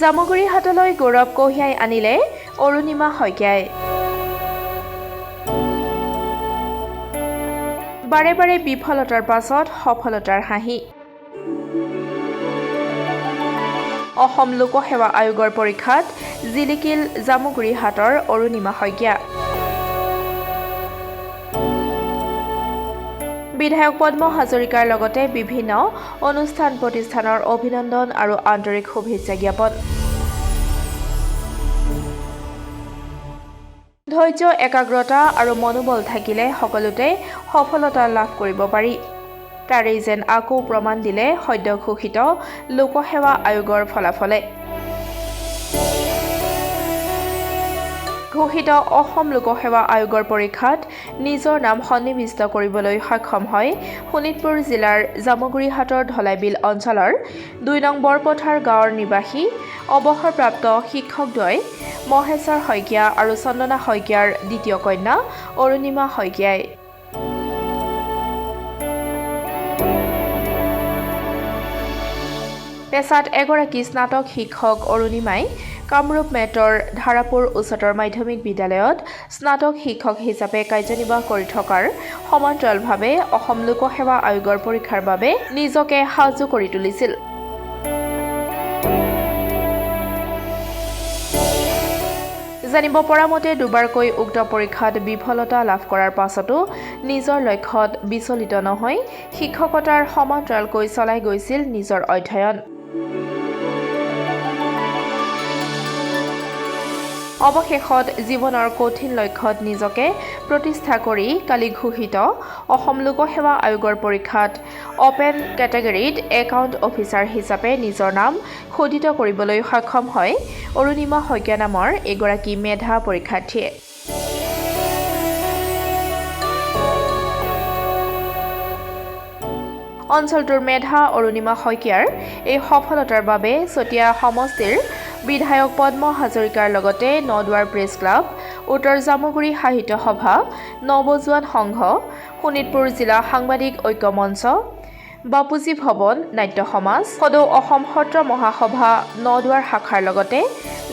জামুগুৰি হাটলৈ গৌৰৱ কঢ়িয়াই আনিলে অৰুণিমা শইকীয়াই। বাৰে বাৰে বিফলতাৰ পাছত সফলতাৰ হাঁহি। অসম লোকসেৱা আয়োগৰ পৰীক্ষাত জিলিকিল জামুগুৰি হাটৰ অৰুণিমা শইকীয়া। বিধায়ক পদ্ম হাজৰিকাৰ লগতে বিভিন্ন অনুষ্ঠান প্ৰতিষ্ঠানৰ অভিনন্দন আৰু আন্তৰিক শুভেচ্ছা জ্ঞাপন। ধৈৰ্য, একাগ্ৰতা আৰু মনোবল থাকিলে সকলোতে সফলতা লাভ কৰিব পাৰি। তাৰেই যেন আকৌ প্ৰমাণ দিলে সদ্য ঘোষিত লোকসেৱা আয়োগৰ ফলাফলে। ঘোষিত অসম লোকসেৱা আয়োগৰ পৰীক্ষাত নিজৰ নাম সন্নিৱিষ্ট কৰিবলৈ সক্ষম হয় শোণিতপুৰ জিলাৰ জামুগুৰিহাটৰ ধলাইবিল অঞ্চলৰ ২ নং বৰপথাৰ গাঁৱৰ নিবাসী অৱসৰপ্ৰাপ্ত শিক্ষকদ্বয় মহেশ্বৰ শইকীয়া আৰু চন্দনা শইকীয়াৰ দ্বিতীয় কন্যা অৰুণিমা শইকীয়াই। পেছাত এগৰাকী স্নাতক শিক্ষক অৰুণিমাই কামৰূপ মেট্ৰৰ ধাৰাপুৰ উচ্চতৰ মাধ্যমিক বিদ্যালয়ত স্নাতক শিক্ষক হিচাপে কাৰ্যনিৰ্বাহ কৰি থকাৰ সমান্তৰালভাৱে অসম লোকসেৱা আয়োগৰ পৰীক্ষাৰ বাবে নিজকে সাজু কৰি তুলিছিল। জানিব পৰা মতে দুবাৰকৈ উক্ত পৰীক্ষাত বিফলতা লাভ কৰাৰ পাছতো নিজৰ লক্ষ্যত বিচলিত নহৈ শিক্ষকতাৰ সমান্তৰালকৈ চলাই গৈছিল নিজৰ অধ্যয়ন। অৱশেষত জীৱনৰ কঠিন লক্ষ্যত নিজকে প্ৰতিষ্ঠা কৰি কালি ঘোষিত অসম লোকসেৱা আয়োগৰ পৰীক্ষাত অপেন কেটেগৰীত একাউণ্ট অফিচাৰ হিচাপে নিজৰ নাম খোদিত কৰিবলৈ সক্ষম হয় অৰুণিমা শইকীয়া নামৰ এগৰাকী মেধা পৰীক্ষাৰ্থীয়ে। অঞ্চলটোৰ মেধা অৰুণিমা শইকীয়াৰ এই সফলতাৰ বাবে চতিয়া সমষ্টিৰ বিধায়ক পদ্ম হাজৰিকাৰ লগতে নদুৱাৰ প্ৰেছ ক্লাব, উত্তৰ জামুগুৰি সাহিত্য সভা, নৱজোৱান সংঘ, শোণিতপুৰ জিলা সাংবাদিক ঐক্য মঞ্চ, বাপুজী ভৱন নাট্য সমাজ, সদৌ অসম সত্ৰ মহাসভা নদুৱাৰ শাখাৰ লগতে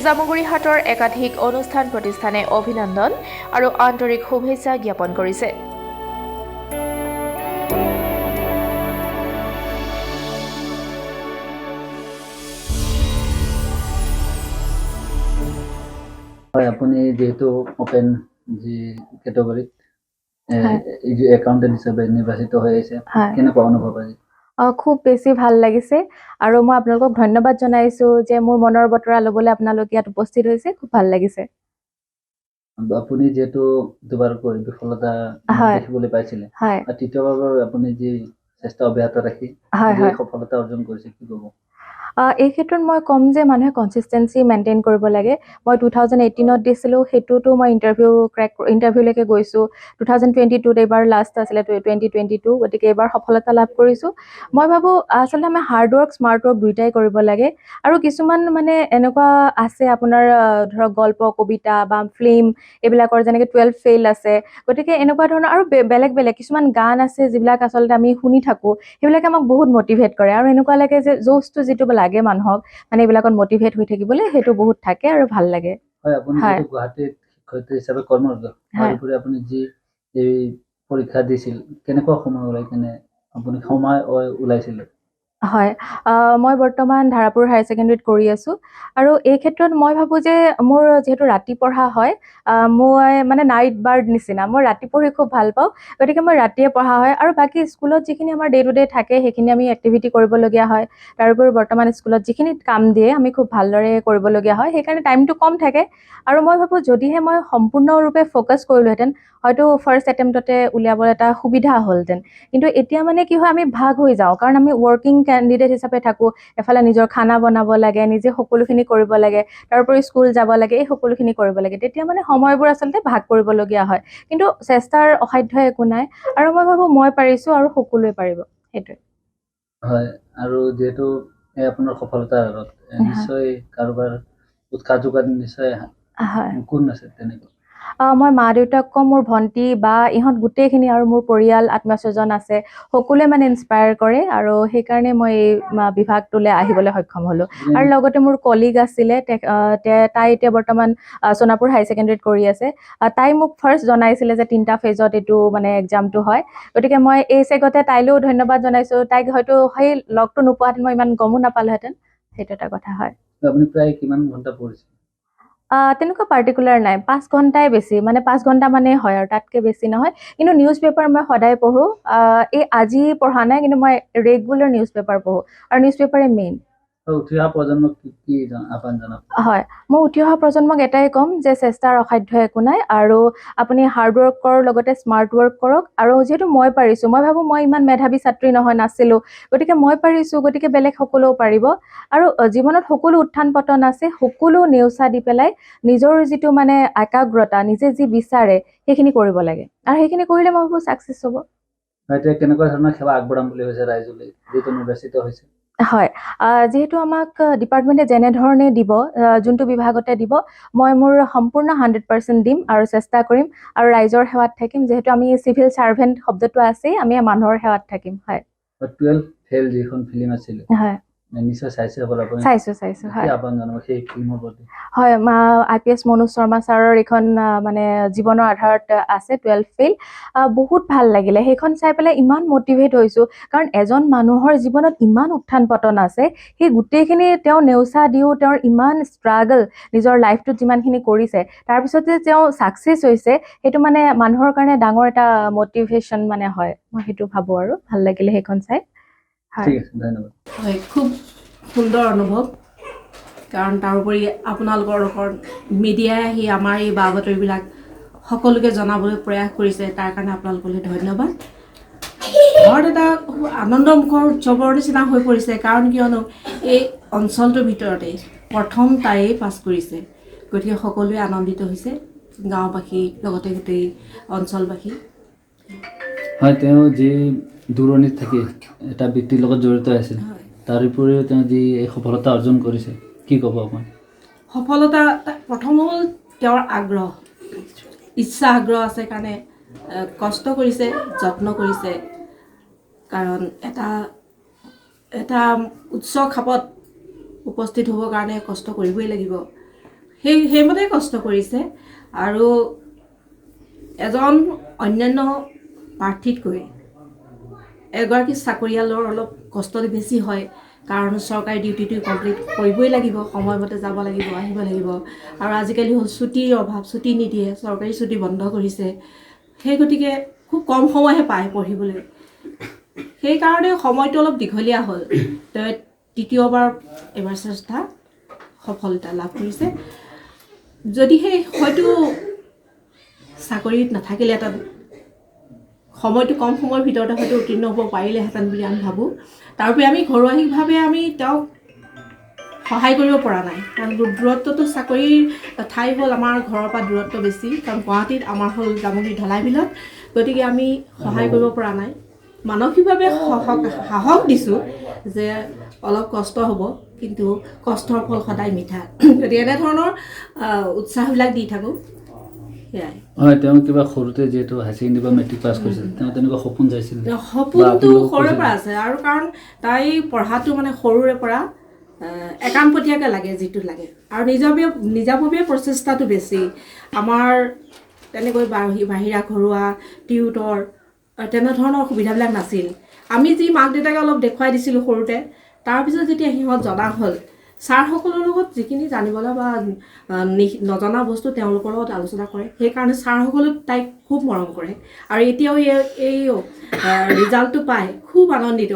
জামুগুৰিহাটৰ একাধিক অনুষ্ঠান প্ৰতিষ্ঠানে অভিনন্দন আৰু আন্তৰিক শুভেচ্ছা জ্ঞাপন কৰিছে। হয়, আপুনি যেহেতু ওপেন যি কেটেগৰীত একাউণ্টেণ্ট হিচাপে নিৰ্বাচিত হৈ আছে, কেনেকুৱা অনুভৱ আজি? খুব বেছি ভাল লাগিছে আৰু মই আপোনালোকক ধন্যবাদ জনাইছো যে মোৰ মনৰ বতৰা ল'বলৈ আপোনালোকে ইয়াত উপস্থিত হৈছে। খুব ভাল লাগিছে। আপুনি যেহেতু দুবাৰকৈ বিফলতা দেখিবলৈ পাইছিলে, তৃতীয়বাৰৰ আপুনি যি চেষ্টা অব্যাহত ৰাখি সফলতা অৰ্জন কৰিছে, কি ক'ব? এই ক্ষেত্ৰত মই ক'ম যে মানুহে কনচিষ্টেঞ্চি মেইনটেইন কৰিব লাগে। মই 2018ত দিছিলোঁ, সেইটোতো মই ইণ্টাৰভিউলৈকে গৈছোঁ। 2022ত এইবাৰ লাষ্ট আছিলে 2022, গতিকে এইবাৰ সফলতা লাভ কৰিছোঁ। মই ভাবোঁ আচলতে আমি হাৰ্ড ৱৰ্ক, স্মাৰ্ট ৱৰ্ক দুয়োটাই কৰিব লাগে। আৰু কিছুমান মানে এনেকুৱা আছে আপোনাৰ ধৰক গল্প, কবিতা বা ফিল্ম এইবিলাকৰ যেনেকৈ 12 ফেইল আছে। গতিকে এনেকুৱা ধৰণৰ আৰু বেলেগ বেলেগ কিছুমান গান আছে যিবিলাক আচলতে আমি শুনি থাকোঁ, সেইবিলাকে আমাক বহুত মটিভেট কৰে আৰু এনেকুৱা লাগে যে জোচটো যিটো লাগে মানুহক মানে এইবিলাকত মটিভেট হৈ থাকিবলৈ, সেইটো বহুত থাকে আৰু ভাল লাগে। হয়, আপুনি যেহেতু গুৱাহাটীত শিক্ষয়িত্ৰী হিচাপে কৰ্মৰত, তাৰোপৰি আপুনি যি এই পৰীক্ষা দিছিল, কেনেকুৱা সময় ওলাই কেনে আপুনি সময় ওলাইছিলে? হয়, মই বৰ্তমান ধাৰাপুৰ হায়াৰ ছেকেণ্ডেৰীত কৰি আছোঁ আৰু এই ক্ষেত্ৰত মই ভাবোঁ যে মোৰ যিহেতু ৰাতি পঢ়া হয়, মই মানে নাইট বাৰ্ড নিচিনা, মই ৰাতি পঢ়ি খুব ভাল পাওঁ। গতিকে মই ৰাতিয়ে পঢ়া হয় আৰু বাকী স্কুলত যিখিনি আমাৰ ডে টু ডে থাকে সেইখিনি আমি এক্টিভিটি কৰিবলগীয়া হয়। তাৰোপৰি বৰ্তমান স্কুলত যিখিনি কাম দিয়ে আমি খুব ভালদৰে কৰিবলগীয়া হয়, সেইকাৰণে টাইমটো কম থাকে। আৰু মই ভাবোঁ যদিহে মই সম্পূৰ্ণৰূপে ফ'কাছ কৰিলোহেঁতেন, হয়তো ফাৰ্ষ্ট এটেম্পটতে উলিয়াবলৈ এটা সুবিধা হ'লহেঁতেন। কিন্তু এতিয়া মানে কি হয়, আমি ভাগ হৈ যাওঁ, কাৰণ আমি ৱৰ্কিং কেণ্ডিডেট হিচাপে থাকোঁ। এফালে নিজৰ খানা বনাব লাগে, নিজে সকলোখিনি কৰিব লাগে, তাৰোপৰি স্কুল যাব লাগে, এই সকলোখিনি কৰিব লাগে। তেতিয়া মানে সময়বোৰ আচলতে ভাগ কৰিবলগীয়া হয়। কিন্তু চেষ্টাৰ অসাধ্য একো নাই আৰু মই ভাবোঁ মই পাৰিছোঁ আৰু সকলোৱে পাৰিব, সেইটোৱে। হয়, আৰু যিহেতু এই আপোনাৰ সফলতাৰ আঁৰত নিশ্চয় কাৰোবাৰ উৎসাহ যোগান নিশ্চয় কোন আছে তেনেকুৱা? মই মা দেউতাক কওঁ, মোৰ ভণ্টি বা ইহঁত গোটেইখিনি আৰু মোৰ পৰিয়াল আত্মীয় স্বজন আছে, সকলোৱে মানে ইনস্পায়াৰ কৰে আৰু সেইকাৰণে মই এই বিভাগটোলৈ আহিবলৈ সক্ষম হ'লোঁ। আৰু লগতে মোৰ কলিগ আছিলে, তাই এতিয়া বৰ্তমান সোণাপুৰ হাই ছেকেণ্ডেৰীত কৰি আছে। তাই মোক ফাৰ্ষ্ট জনাইছিলে যে 3টা ফেজত এইটো মানে এক্সামটো হয়, গতিকে মই এই চেগতে তাইলৈও ধন্যবাদ জনাইছোঁ। তাইক হয়তো সেই লগটো নোপোৱাহেঁতেন মই ইমান গমো নাপালোহেঁতেন, সেইটো এটা কথা হয়। আপুনি প্ৰায় কিমান ঘণ্টা পঢ়িছে? তেনেকুৱা পাৰ্টিকুলাৰ নাই, 5 ঘণ্টাই বেছি, মানে 5 ঘণ্টা মানে হয় আৰু তাতকৈ বেছি নহয়। কিন্তু নিউজ পেপাৰ মই সদায় পঢ়োঁ। এই আজি পঢ়া নাই, কিন্তু মই ৰেগুলাৰ নিউজ পেপাৰ পঢ়োঁ আৰু নিউজ পেপাৰে মেইন। উঠি অহা প্ৰজন্মক কি আহ্বান জনাব? হয়, মই উঠি অহা প্ৰজন্মক এটাই ক'ম যে চেষ্টাৰ অসাধ্য একো নাই আৰু আপুনি হাৰ্ড ৱৰ্কৰ লগতে স্মাৰ্ট ৱৰ্ক কৰক। আৰু যিহেতু মই পাৰিছোঁ, মই ভাবোঁ মই ইমান মেধাৱী ছাত্ৰী নাছিলোঁ, গতিকে মই পাৰিছোঁ, গতিকে বেলেগ সকলেও পাৰিব। আৰু জীৱনত সকলো উত্থান পতন আছে, সকলো নেওচা দি পেলাই নিজৰ যিটো মানে একাগ্ৰতা, নিজে যি বিচাৰে সেইখিনি কৰিব লাগে আৰু সেইখিনি কৰিলে মই ভাবোঁ ছাকচেছ হ'ব। এতিয়া কেনেকুৱা ধৰণৰ সেৱা আগবঢ়াম বুলি ভাবিছে ৰাইজলৈ, যিহেতু নিৰ্বাচিত হৈছে? হয়, যিহেতু আমাক ডিপাৰ্টমেণ্টে যেনেধৰণে দিব, যোনটো বিভাগতে দিব, মই মোৰ সম্পূৰ্ণ 100% দিম আৰু চেষ্টা কৰিম আৰু ৰাইজৰ সেৱাত থাকিম। যিহেতু আমি চিভিল ছাৰ্ভেণ্ট শব্দটো আছেই, আমি মানুহৰ সেৱাত থাকিম। হয়। 12 ফেইল যিখন ফিল্ম আছিলে, হয়, নিশ্চয় চাইছে হ'ব আপুনি? চাইছোঁ। কি আহ্বান জনাব সেই ফিল্মৰ প্ৰতি? হয়, IPS মনোজ শৰ্মা ছাৰৰ এইখন মানে জীৱনৰ আধাৰত আছে 12 ফেইল। বহুত ভাল লাগিলে সেইখন চাই পেলাই, ইমান মটিভেট হৈছোঁ, কাৰণ এজন মানুহৰ জীৱনত ইমান উত্থান পতন আছে, সেই গোটেইখিনি তেওঁ নেওচা দিও, তেওঁৰ ইমান ষ্ট্ৰাগল নিজৰ লাইফটোত যিমানখিনি কৰিছে, তাৰপিছত যে তেওঁ ছাকচেছ হৈছে, সেইটো মানে মানুহৰ কাৰণে ডাঙৰ এটা মটিভেশ্যন মানে হয়, মই সেইটো ভাবোঁ আৰু ভাল লাগিলে সেইখন চাই। ঠিক আছে, ধন্যবাদ। হয়, খুব সুন্দৰ অনুভৱ, কাৰণ তাৰোপৰি আপোনালোকৰ মিডিয়াই আহি আমাৰ এই বা বাতৰিবিলাক সকলোকে জনাবলৈ প্ৰয়াস কৰিছে, তাৰ কাৰণে আপোনালোকলৈ ধন্যবাদ। ঘৰত এটা আনন্দমুখৰ উৎসৱৰ নিচিনা হৈ পৰিছে, কাৰণ কিয়নো এই অঞ্চলটোৰ ভিতৰতে প্ৰথম তাইয়েই পাছ কৰিছে, গতিকে সকলোৱে আনন্দিত হৈছে, গাঁওবাসী লগতে গোটেই অঞ্চলবাসী। হয়, তেওঁ যি দূৰণিত থাকি এটা বৃত্তিৰ লগত জড়িত আছিল, তাৰ উপৰিও তেওঁ যি এই সফলতা অৰ্জন কৰিছে, কি ক'ব আপুনি? সফলতা প্ৰথম হ'ল তেওঁৰ আগ্ৰহ, ইচ্ছা আগ্ৰহ আছে কাৰণে কষ্ট কৰিছে, যত্ন কৰিছে, কাৰণ এটা উচ্চ খাপত উপস্থিত হ'বৰ কাৰণে কষ্ট কৰিবই লাগিব, সেইমতে কষ্ট কৰিছে। আৰু এজন অন্যান্য প্ৰাৰ্থীতকৈ এগৰাকী চাকৰিয়ালৰ অলপ কষ্টটো বেছি হয়, কাৰণ চৰকাৰী ডিউটিটো কমপ্লিট কৰিবই লাগিব, সময়মতে যাব লাগিব, আহিব লাগিব। আৰু আজিকালি হ'ল ছুটিৰ অভাৱ, ছুটি নিদিয়ে, চৰকাৰী ছুটি বন্ধ কৰিছে, সেই গতিকে খুব কম সময়হে পায় পঢ়িবলৈ, সেইকাৰণে সময়টো অলপ দীঘলীয়া হ'ল। তেওঁ তৃতীয়বাৰ এইবাৰ চেষ্টা সফলতা লাভ কৰিছে। যদিহে হয়তো চাকৰিত নাথাকিলেহেঁতেন, সময়টো কম সময়ৰ ভিতৰতে হয়তো উত্তীৰ্ণ হ'ব পাৰিলেহেঁতেন বুলি আমি ভাবোঁ। তাৰোপৰি আমি ঘৰুৱাভাৱে আমি তেওঁক সহায় কৰিব পৰা নাই, কাৰণ দূৰত্বটো চাকৰিৰ ঠাই হ'ল আমাৰ ঘৰৰ পৰা দূৰত্ব বেছি, কাৰণ গুৱাহাটীত, আমাৰ হ'ল জামুগুৰি ঢলাই বিলত, গতিকে আমি সহায় কৰিব পৰা নাই। মানসিকভাৱে সাহস দিছোঁ যে অলপ কষ্ট হ'ব, কিন্তু কষ্টৰ ফল সদায় মিঠা, গতিকে এনেধৰণৰ উৎসাহবিলাক দি থাকোঁ, সেয়াই। হয়, তেওঁ কিবা সৰুতে যিহেতু হাই ছেকেণ্ডেৰী বা মেট্ৰিক পাছ কৰিছিল, তেওঁ তেনেকুৱা সপোন চাইছিল? সপোনটো সৰুৰে পৰা আছে, আৰু কাৰণ তাই পঢ়াটো মানে সৰুৰে পৰা একামপতীয়াকৈ লাগে, যিটো লাগে, আৰু নিজাববীয়া প্ৰচেষ্টাটো বেছি। আমাৰ তেনেকৈ বাহিৰা ঘৰুৱা টিউটৰ তেনেধৰণৰ সুবিধাবিলাক নাছিল। আমি যি মাক দেউতাকে অলপ দেখুৱাই দিছিলোঁ সৰুতে, তাৰপিছত যেতিয়া সিহঁত জনা হ'ল, ছাৰসকলৰ লগত যিখিনি জানিবলৈ বা নজনা বস্তু তেওঁলোকৰ লগত আলোচনা কৰে, সেইকাৰণে ছাৰসকলেও তাইক খুব মৰম কৰে। আৰু এতিয়াও এই ৰিজাল্টটো পাই খুব আনন্দিত।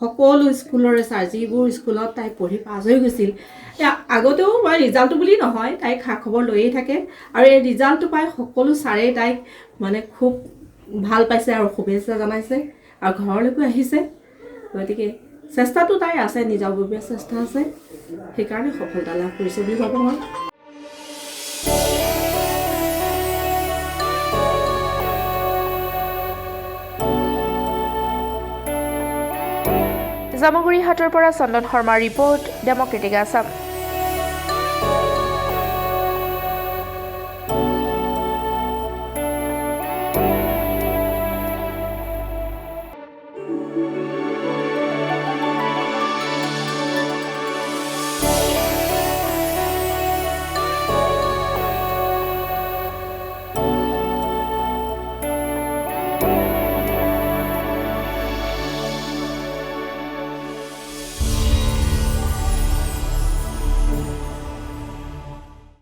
সকলো স্কুলৰে ছাৰ, যিবোৰ স্কুলত তাই পঢ়ি পাছ হৈ গৈছিল, আগতেও মই ৰিজাল্টটো বুলি নহয়, তাইক খা খবৰ লৈয়ে থাকে, আৰু এই ৰিজাল্টটো পাই সকলো ছাৰেই তাইক মানে খুব ভাল পাইছে আৰু শুভেচ্ছা জনাইছে, আৰু ঘৰলৈকো আহিছে। গতিকে চেষ্টাটো তাইৰ আছে, নিজাববীয়া চেষ্টা আছে, সেইকাৰণে সফলতা লাভ কৰিছে বুলি ভাবোঁ মই। জামুগুৰি হাটৰ পৰা চন্দন শৰ্মাৰ ৰিপৰ্ট, ডেমক্ৰেটিক আছাম।